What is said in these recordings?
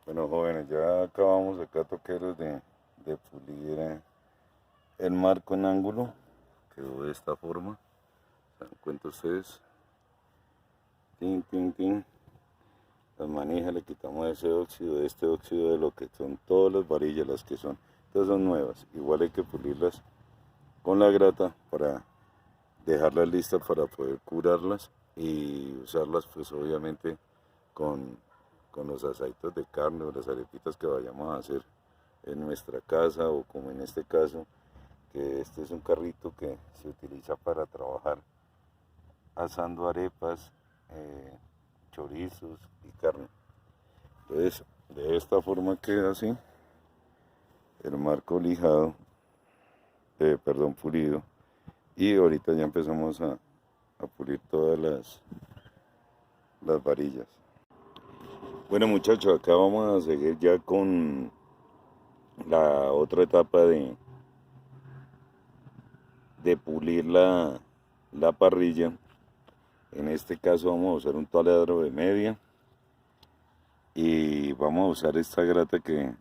Bueno, jóvenes, ya acabamos acá toqueros de pulir el marco en ángulo. Quedó de esta forma. ¿Se dan cuenta ustedes? Tin, tin, tin. Las manijas le quitamos ese óxido, este óxido de lo que son todas las varillas, las que son. Todas son nuevas. Igual hay que pulirlas con la grata para dejarlas listas para poder curarlas y usarlas pues obviamente con, con los aceites de carne o las arepitas que vayamos a hacer en nuestra casa, o como en este caso, que este es un carrito que se utiliza para trabajar asando arepas, chorizos y carne. Entonces, de esta forma queda así el marco lijado, perdón, pulido, y ahorita ya empezamos a pulir todas las varillas. Bueno muchachos, acá vamos a seguir ya con la otra etapa de pulir la parrilla. En este caso vamos a usar un taladro de media y vamos a usar esta grata que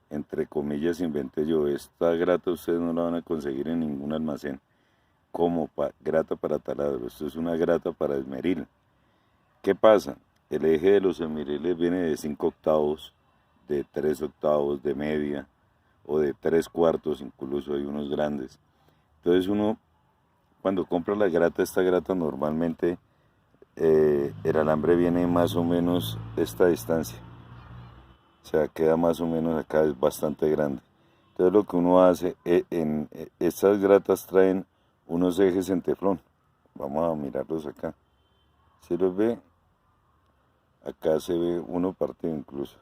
entre comillas inventé yo. Esta grata ustedes no la van a conseguir en ningún almacén como grata para taladro. Esto es una grata para esmeril. ¿Qué pasa? El eje de los esmeriles viene de 5 octavos, de 3 octavos, de media o de 3 cuartos, incluso hay unos grandes. Entonces uno cuando compra la grata, esta grata normalmente el alambre viene más o menos esta distancia, o sea, queda más o menos acá, es bastante grande. Entonces lo que uno hace, estas gratas traen unos ejes en teflón, vamos a mirarlos acá, ¿se los ve? Acá se ve uno partido incluso,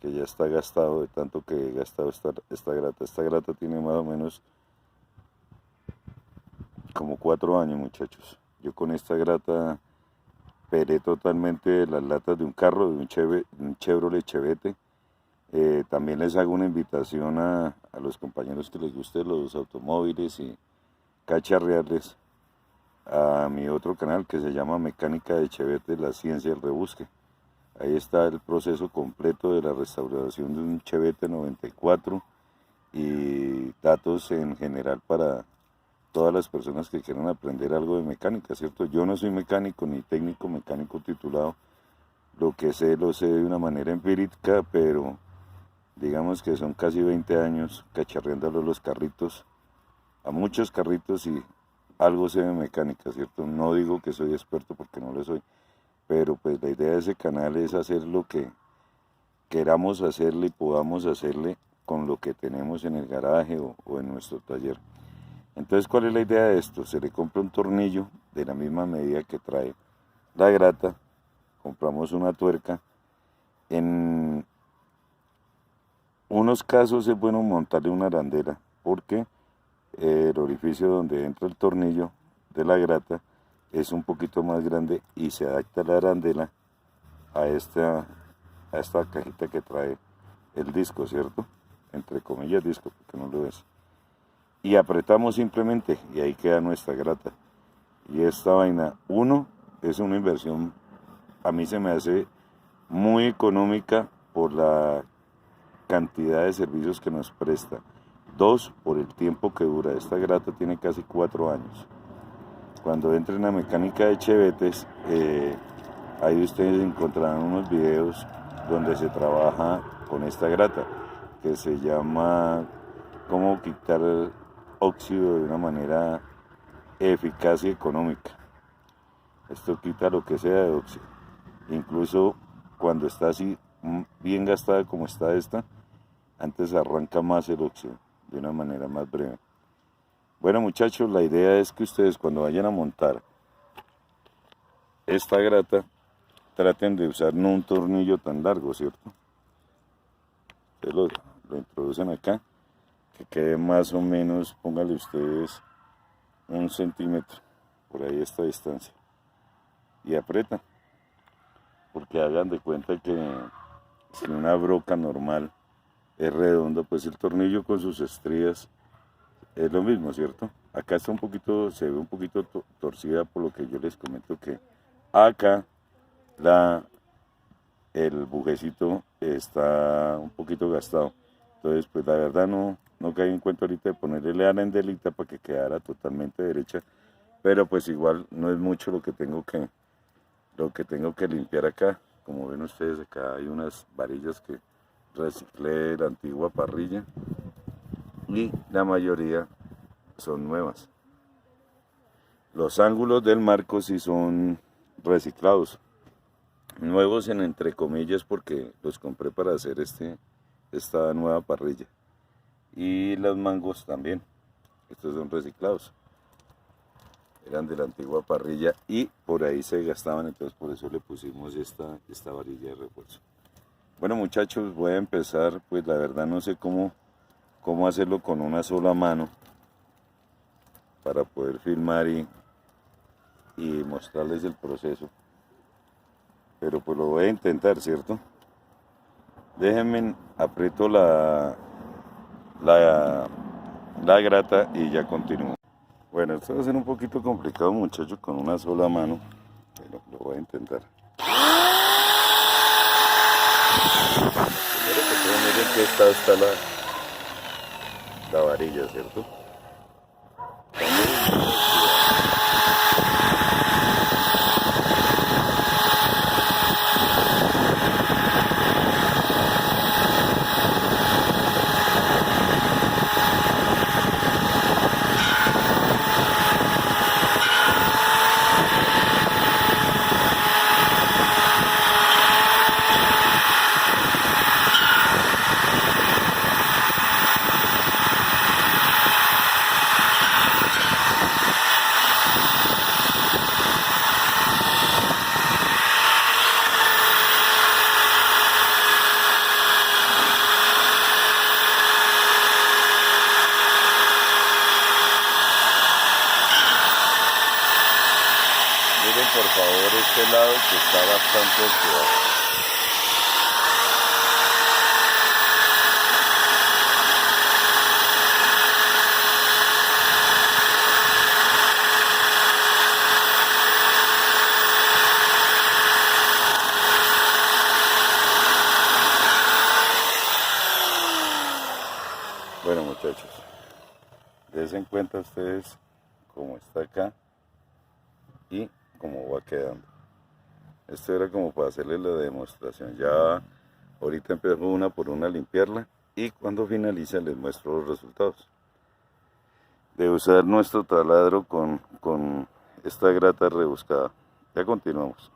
que ya está gastado de tanto que he gastado esta grata. Esta grata tiene más o menos como 4 años, muchachos. Yo con esta grata pelé totalmente las latas de un carro, de un Chevrolet Chevette. También les hago una invitación a los compañeros que les gusten los automóviles y cacharrearles a mi otro canal que se llama Mecánica de Chevette, la ciencia del rebusque. Ahí está el proceso completo de la restauración de un Chevette 94 y datos en general para todas las personas que quieran aprender algo de mecánica, ¿cierto? Yo no soy mecánico ni técnico mecánico titulado, lo que sé lo sé de una manera empírica, pero digamos que son casi 20 años cacharreándolo los carritos, a muchos carritos, y algo sé de mecánica, ¿cierto? No digo que soy experto porque no lo soy, pero pues la idea de ese canal es hacer lo que queramos hacerle y podamos hacerle con lo que tenemos en el garaje o en nuestro taller. Entonces, ¿cuál es la idea de esto? Se le compra un tornillo de la misma medida que trae la grata, compramos una tuerca. En unos casos es bueno montarle una arandela porque el orificio donde entra el tornillo de la grata es un poquito más grande y se adapta la arandela a esta cajita que trae el disco, ¿cierto? Entre comillas disco, porque no lo es. Y apretamos simplemente y ahí queda nuestra grata. Y esta vaina, uno, es una inversión, a mí se me hace muy económica por la cantidad de servicios que nos presta. Dos, por el tiempo que dura. Esta grata tiene casi 4 años. Cuando entren a mecánica de chevetes, ahí ustedes encontrarán unos videos donde se trabaja con esta grata, que se llama cómo quitar óxido de una manera eficaz y económica. Esto quita lo que sea de óxido. Incluso cuando está así bien gastada como está esta, antes arranca más el óxido de una manera más breve. Bueno muchachos, la idea es que ustedes cuando vayan a montar esta grata, traten de usar no un tornillo tan largo, ¿cierto? Ustedes lo introducen acá, que quede más o menos, pónganle ustedes 1 centímetro, por ahí esta distancia, y apretan, porque hagan de cuenta que si una broca normal es redonda, pues el tornillo con sus estrías es lo mismo, ¿cierto? Acá está un poquito, se ve un poquito torcida por lo que yo les comento que acá la el bujecito está un poquito gastado. Entonces, pues la verdad no caí en cuenta ahorita de ponerle la arandelita para que quedara totalmente derecha. Pero pues igual no es mucho lo que tengo que limpiar acá. Como ven ustedes, acá hay unas varillas que reciclé de la antigua parrilla y la mayoría son nuevas. Los ángulos del marco sí son reciclados, nuevos en entre comillas porque los compré para hacer esta nueva parrilla. Y los mangos también, estos son reciclados, eran de la antigua parrilla y por ahí se gastaban, entonces por eso le pusimos esta varilla de refuerzo. Bueno muchachos, voy a empezar, pues la verdad no sé cómo hacerlo con una sola mano para poder filmar y mostrarles el proceso. Pero pues lo voy a intentar, ¿cierto? Déjenme, aprieto la grata y ya continúo. Bueno, esto va a ser un poquito complicado muchachos con una sola mano, pero lo voy a intentar. Primero que todo miren que esta está la varilla, ¿cierto? Miren por favor este lado que está bastante oxidado. Bueno muchachos, dense en cuenta ustedes cómo está acá y cómo va quedando. Esto era como para hacerles la demostración. Ya ahorita empiezo una por una a limpiarla y cuando finalice les muestro los resultados. De usar nuestro taladro con esta grata rebuscada. Ya continuamos.